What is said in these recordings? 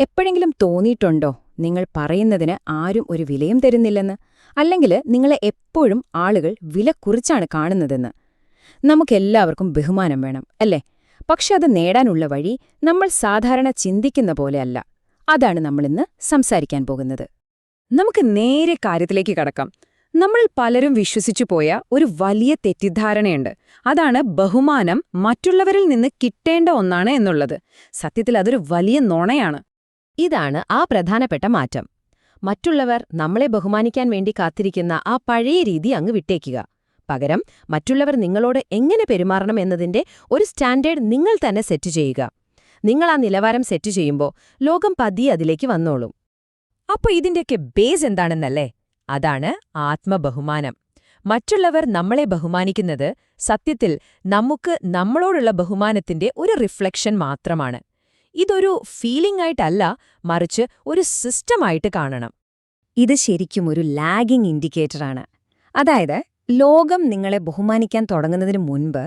എപ്പോഴെങ്കിലും തോന്നിയിട്ടുണ്ടോ നിങ്ങൾ പറയുന്നതിന് ആരും ഒരു വിലയും തരുന്നില്ലെന്ന്, അല്ലെങ്കിൽ നിങ്ങളെ എപ്പോഴും ആളുകൾ വില കുറിച്ചാണ് കാണുന്നതെന്ന്? നമുക്കെല്ലാവർക്കും ബഹുമാനം വേണം, അല്ലേ? പക്ഷെ അത് നേടാനുള്ള വഴി നമ്മൾ സാധാരണ ചിന്തിക്കുന്ന പോലെയല്ല. അതാണ് നമ്മളിന്ന് സംസാരിക്കാൻ പോകുന്നത്. നമുക്ക് നേരെ കാര്യത്തിലേക്ക് കടക്കാം. നമ്മൾ പലരും വിശ്വസിച്ചു പോയ ഒരു വലിയ തെറ്റിദ്ധാരണയുണ്ട്. അതാണ് ബഹുമാനം മറ്റുള്ളവരിൽ നിന്ന് കിട്ടേണ്ട ഒന്നാണ് എന്നുള്ളത്. സത്യത്തിൽ അതൊരു വലിയ നുണയാണ്. ഇതാണ് ആ പ്രധാനപ്പെട്ട മാറ്റം. മറ്റുള്ളവർ നമ്മളെ ബഹുമാനിക്കാൻ വേണ്ടി കാത്തിരിക്കുന്ന ആ പഴയ രീതി അങ്ങ് വിട്ടേക്കുക. പകരം മറ്റുള്ളവർ നിങ്ങളോട് എങ്ങനെ പെരുമാറണം എന്നതിന്റെ ഒരു സ്റ്റാൻഡേർഡ് നിങ്ങൾ തന്നെ സെറ്റ് ചെയ്യുക. നിങ്ങൾ ആ നിലവാരം സെറ്റ് ചെയ്യുമ്പോൾ ലോകം പതിയെ അതിലേക്ക് വന്നോളും. അപ്പോൾ ഇതിന്റെയൊക്കെ ബേസ് എന്താണെന്നല്ലേ? അതാണ് ആത്മബഹുമാനം. മറ്റുള്ളവർ നമ്മളെ ബഹുമാനിക്കുന്നത് സത്യത്തിൽ നമുക്ക് നമ്മളോടുള്ള ബഹുമാനത്തിന്റെ ഒരു റിഫ്ലക്ഷൻ മാത്രമാണ്. ഇതൊരു ഫീലിംഗ് ആയിട്ടല്ല, മറിച്ച് ഒരു സിസ്റ്റമായിട്ട് കാണണം. ഇത് ശരിക്കും ഒരു ലാഗിംഗ് ഇൻഡിക്കേറ്ററാണ്. അതായത്, ലോകം നിങ്ങളെ ബഹുമാനിക്കാൻ തുടങ്ങുന്നതിന് മുൻപ്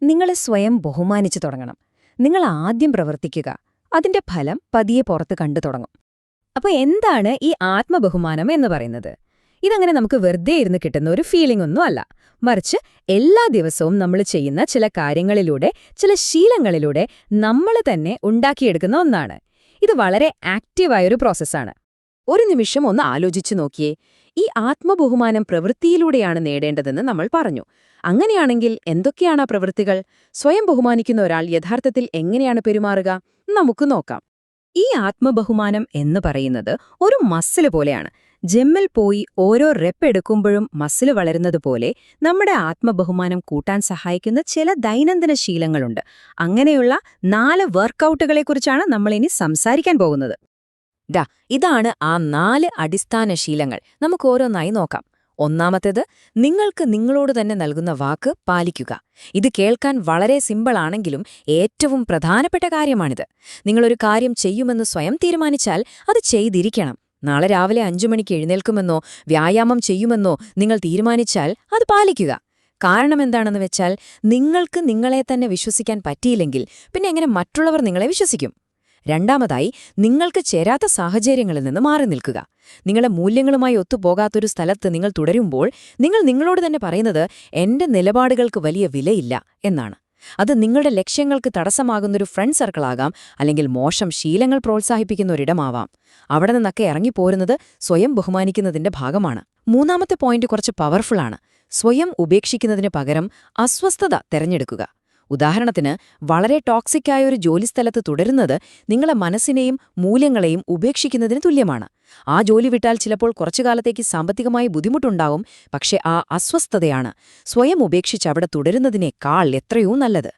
നിങ്ങൾ സ്വയം ബഹുമാനിച്ചു തുടങ്ങണം. നിങ്ങൾ ആദ്യം പ്രവർത്തിക്കുക, അതിന്റെ ഫലം പതിയെ പുറത്ത് കണ്ടു തുടങ്ങും. അപ്പോൾ എന്താണ് ഈ ആത്മബഹുമാനം എന്ന് പറയുന്നത്? ഇതങ്ങനെ നമുക്ക് വെറുതെ ഇരുന്ന് കിട്ടുന്ന ഒരു ഫീലിംഗ് ഒന്നും അല്ല, മറിച്ച് എല്ലാ ദിവസവും നമ്മൾ ചെയ്യുന്ന ചില കാര്യങ്ങളിലൂടെ, ചില ശീലങ്ങളിലൂടെ നമ്മൾ തന്നെ ഉണ്ടാക്കിയെടുക്കുന്ന ഒന്നാണ്. ഇത് വളരെ ആക്റ്റീവായൊരു പ്രോസസ്സാണ്. ഒരു നിമിഷം ഒന്ന് ആലോചിച്ചു നോക്കിയേ. ഈ ആത്മബഹുമാനം പ്രവൃത്തിയിലൂടെയാണ് നേടേണ്ടതെന്ന് നമ്മൾ പറഞ്ഞു. അങ്ങനെയാണെങ്കിൽ എന്തൊക്കെയാണ് ആ പ്രവൃത്തികൾ? സ്വയം ബഹുമാനിക്കുന്ന ഒരാൾ യഥാർത്ഥത്തിൽ എങ്ങനെയാണ് പെരുമാറുക? നമുക്ക് നോക്കാം. ഈ ആത്മബഹുമാനം എന്ന് പറയുന്നത് ഒരു മസിൽ പോലെയാണ്. ജിമ്മിൽ പോയി ഓരോ റെപ്പ് എടുക്കുമ്പോഴും മസിൽ വളരുന്നതുപോലെ നമ്മുടെ ആത്മബഹുമാനം കൂട്ടാൻ സഹായിക്കുന്ന ചില ദൈനംദിന ശീലങ്ങളുണ്ട്. അങ്ങനെയുള്ള 4 വർക്കൗട്ടുകളെക്കുറിച്ചാണ് നമ്മളിനി സംസാരിക്കാൻ പോകുന്നത്. ഇതാണ് ആ 4 അടിസ്ഥാന ശീലങ്ങൾ. നമുക്ക് ഓരോന്നായി നോക്കാം. ഒന്നാമത്തേത്, നിങ്ങൾക്ക് നിങ്ങളോട് തന്നെ നൽകുന്ന വാക്ക് പാലിക്കുക. ഇത് കേൾക്കാൻ വളരെ സിമ്പിളാണെങ്കിലും ഏറ്റവും പ്രധാനപ്പെട്ട കാര്യമാണിത്. നിങ്ങളൊരു കാര്യം ചെയ്യുമെന്ന് സ്വയം തീരുമാനിച്ചാൽ അത് ചെയ്തിരിക്കണം. നാളെ രാവിലെ 5 മണിക്ക് എഴുന്നേൽക്കുമെന്നോ വ്യായാമം ചെയ്യുമെന്നോ നിങ്ങൾ തീരുമാനിച്ചാൽ അത് പാലിക്കുക. കാരണം എന്താണെന്ന് വെച്ചാൽ, നിങ്ങൾക്ക് നിങ്ങളെ തന്നെ വിശ്വസിക്കാൻ പറ്റിയില്ലെങ്കിൽ പിന്നെ എങ്ങനെ മറ്റുള്ളവർ നിങ്ങളെ വിശ്വസിക്കും? രണ്ടാമതായി, നിങ്ങൾക്ക് ചേരാത്ത സാഹചര്യങ്ങളിൽ നിന്ന് മാറി നിൽക്കുക. നിങ്ങളുടെ മൂല്യങ്ങളുമായി ഒത്തുപോകാത്തൊരു സ്ഥലത്ത് നിങ്ങൾ തുടരുമ്പോൾ നിങ്ങൾ നിങ്ങളോട് തന്നെ പറയുന്നത് എന്റെ നിലപാടുകൾക്ക് വലിയ വിലയില്ല എന്നാണ്. അത് നിങ്ങളുടെ ലക്ഷ്യങ്ങൾക്ക് തടസ്സമാകുന്നൊരു ഫ്രണ്ട് സർക്കിളാകാം, അല്ലെങ്കിൽ മോശം ശീലങ്ങൾ പ്രോത്സാഹിപ്പിക്കുന്ന ഒരിടമാവാം. അവിടെ നിന്നൊക്കെ ഇറങ്ങിപ്പോരുന്നത് സ്വയം ബഹുമാനിക്കുന്നതിന്റെ ഭാഗമാണ്. മൂന്നാമത്തെ പോയിന്റ് കുറച്ച് പവർഫുള്ളാണ്. സ്വയം ഉപേക്ഷിക്കുന്നതിന് പകരം അസ്വസ്ഥത തെരഞ്ഞെടുക്കുക. ഉദാഹരണത്തിന്, വളരെ ടോക്സിക്കായ ഒരു ജോലിസ്ഥലത്ത് തുടരുന്നത് നിങ്ങളെ മനസ്സിനെയും മൂല്യങ്ങളെയും ഉപേക്ഷിക്കുന്നതിന് തുല്യമാണ്. ആ ജോലി വിട്ടാൽ ചിലപ്പോൾ കുറച്ചുകാലത്തേക്ക് സാമ്പത്തികമായി ബുദ്ധിമുട്ടുണ്ടാവും, പക്ഷെ ആ അസ്വസ്ഥതയാണ് സ്വയം ഉപേക്ഷിച്ച് അവിടെ തുടരുന്നതിനേക്കാൾ എത്രയോ നല്ലത്.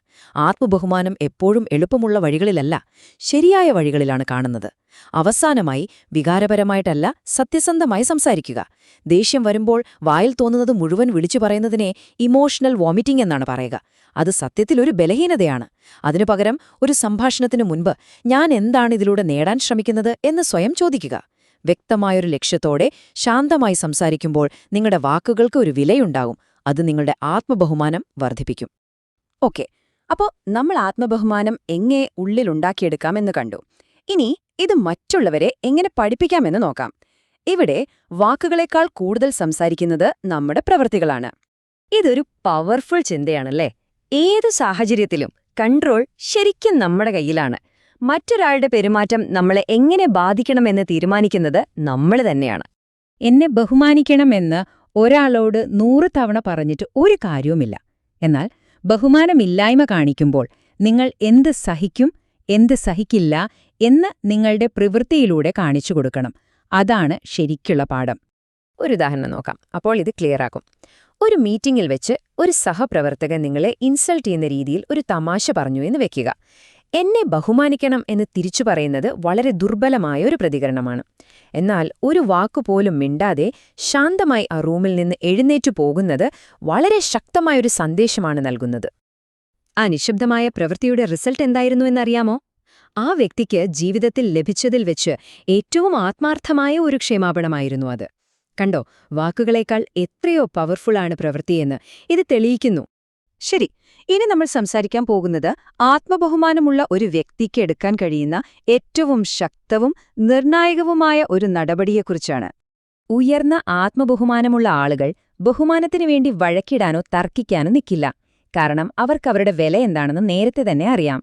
ആത്മബഹുമാനം എപ്പോഴും എളുപ്പമുള്ള വഴികളിലല്ല, ശരിയായ വഴികളിലാണ് കാണുന്നത്. അവസാനമായി, വികാരപരമായിട്ടല്ല, സത്യസന്ധമായി സംസാരിക്കുക. ദേഷ്യം വരുമ്പോൾ വായിൽ തോന്നുന്നത് മുഴുവൻ വിളിച്ചു പറയുന്നതിനെ ഇമോഷണൽ വോമിറ്റിംഗ് എന്നാണ് പറയുക. അത് സത്യത്തിലൊരു ബലഹീനതയാണ്. അതിനു പകരം ഒരു സംഭാഷണത്തിനു മുൻപ് ഞാൻ എന്താണ് ഇതിലൂടെ നേടാൻ ശ്രമിക്കുന്നത് എന്ന് സ്വയം ചോദിക്കുക. വ്യക്തമായൊരു ലക്ഷ്യത്തോടെ ശാന്തമായി സംസാരിക്കുമ്പോൾ നിങ്ങളുടെ വാക്കുകൾക്ക് ഒരു വിലയുണ്ടാകും. അത് നിങ്ങളുടെ ആത്മബഹുമാനം വർദ്ധിപ്പിക്കും. ഓക്കെ, അപ്പോൾ നമ്മൾ ആത്മബഹുമാനം എങ്ങനെ ഉള്ളിലുണ്ടാക്കിയെടുക്കാമെന്ന് കണ്ടു. ഇനി ഇത് മറ്റുള്ളവരെ എങ്ങനെ പഠിപ്പിക്കാമെന്ന് നോക്കാം. ഇവിടെ വാക്കുകളേക്കാൾ കൂടുതൽ സംസാരിക്കുന്നത് നമ്മുടെ പ്രവൃത്തികളാണ്. ഇതൊരു പവർഫുൾ ചിന്തയാണല്ലേ? ഏതു സാഹചര്യത്തിലും കൺട്രോൾ ശരിക്കും നമ്മുടെ കയ്യിലാണ്. മറ്റൊരാളുടെ പെരുമാറ്റം നമ്മളെ എങ്ങനെ ബാധിക്കണമെന്ന് തീരുമാനിക്കുന്നത് നമ്മൾ തന്നെയാണ്. എന്നെ ബഹുമാനിക്കണമെന്ന് ഒരാളോട് 100 തവണ പറഞ്ഞിട്ട് ഒരു കാര്യവുമില്ല. എന്നാൽ ബഹുമാനമില്ലായ്മ കാണിക്കുമ്പോൾ നിങ്ങൾ എന്ത് സഹിക്കും, എന്ത് സഹിക്കില്ല എന്ന് നിങ്ങളുടെ പ്രവൃത്തിയിലൂടെ കാണിച്ചു കൊടുക്കണം. അതാണ് ശരിക്കുള്ള പാഠം. ഒരു ഉദാഹരണം നോക്കാം, അപ്പോൾ ഇത് ക്ലിയറാക്കും. ഒരു മീറ്റിംഗിൽ വെച്ച് ഒരു സഹപ്രവർത്തകൻ നിങ്ങളെ ഇൻസൾട്ട് ചെയ്യുന്ന രീതിയിൽ ഒരു തമാശ പറഞ്ഞു എന്ന് വെക്കുക. എന്നെ ബഹുമാനിക്കണം എന്ന് തിരിച്ചു പറയുന്നത് വളരെ ദുർബലമായ ഒരു പ്രതികരണമാണ്. എന്നാൽ ഒരു വാക്കുപോലും മിണ്ടാതെ ശാന്തമായി ആ റൂമിൽ നിന്ന് എഴുന്നേറ്റു പോകുന്നത് വളരെ ശക്തമായൊരു സന്ദേശമാണ് നൽകുന്നത്. ആ നിശബ്ദമായ പ്രവൃത്തിയുടെ റിസൾട്ട് എന്തായിരുന്നു എന്നറിയാമോ? ആ വ്യക്തിക്ക് ജീവിതത്തിൽ ലഭിച്ചതിൽ വെച്ച് ഏറ്റവും ആത്മാർത്ഥമായ ഒരു ക്ഷമാപണമായിരുന്നു അത്. കണ്ടോ, വാക്കുകളേക്കാൾ എത്രയോ പവർഫുള്ളാണ് പ്രവൃത്തിയെന്ന് ഇത് തെളിയിക്കുന്നു. ശരി, ഇനി നമ്മൾ സംസാരിക്കാൻ പോകുന്നത് ആത്മബഹുമാനമുള്ള ഒരു വ്യക്തിക്ക് എടുക്കാൻ കഴിയുന്ന ഏറ്റവും ശക്തവും നിർണായകവുമായ ഒരു നടപടിയെക്കുറിച്ചാണ്. ഉയർന്ന ആത്മബഹുമാനമുള്ള ആളുകൾ ബഹുമാനത്തിനു വേണ്ടി വഴക്കിടാനോ തർക്കിക്കാനോ നിൽക്കില്ല. കാരണം അവർക്കവരുടെ വില എന്താണെന്ന് നേരത്തെ തന്നെ അറിയാം.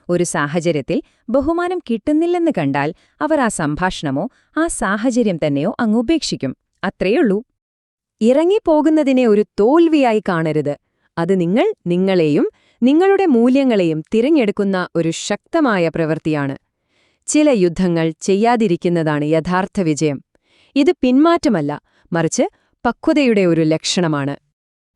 ഒരു സാഹചര്യത്തിൽ ബഹുമാനം കിട്ടുന്നില്ലെന്ന് കണ്ടാൽ അവർ ആ സംഭാഷണമോ ആ സാഹചര്യം തന്നെയോ അങ്ങ് ഉപേക്ഷിക്കും. അത്രയുള്ളൂ. ഇറങ്ങിപ്പോകുന്നതിനെ ഒരു തോൽവിയായി കാണരുത്. അത് നിങ്ങളെയും നിങ്ങളുടെ മൂല്യങ്ങളെയും തിരഞ്ഞെടുക്കുന്ന ഒരു ശക്തമായ പ്രവൃത്തിയാണ്. ചില യുദ്ധങ്ങൾ ചെയ്യാതിരിക്കുന്നതാണ് യഥാർത്ഥ വിജയം. ഇത് പിന്മാറ്റമല്ല, മറിച്ച് പക്വതയുടെ ഒരു ലക്ഷണമാണ്.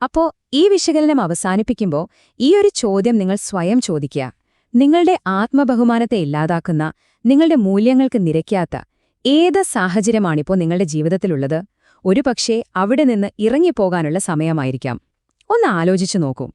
അപ്പോ ഈ വിശകലനം അവസാനിപ്പിക്കുമ്പോൾ ഈയൊരു ചോദ്യം നിങ്ങൾ സ്വയം ചോദിക്കുക. നിങ്ങളുടെ ആത്മബഹുമാനത്തെ ഇല്ലാതാക്കുന്ന, നിങ്ങളുടെ മൂല്യങ്ങൾക്ക് നിരക്കാത്ത ഏത് സാഹചര്യമാണിപ്പോ നിങ്ങളുടെ ജീവിതത്തിലുള്ളത്? ഒരുപക്ഷേ അവിടെ നിന്ന് ഇറങ്ങിപ്പോകാനുള്ള സമയമായിരിക്കാം. ഒന്ന് ആലോചിച്ചു നോക്കൂ.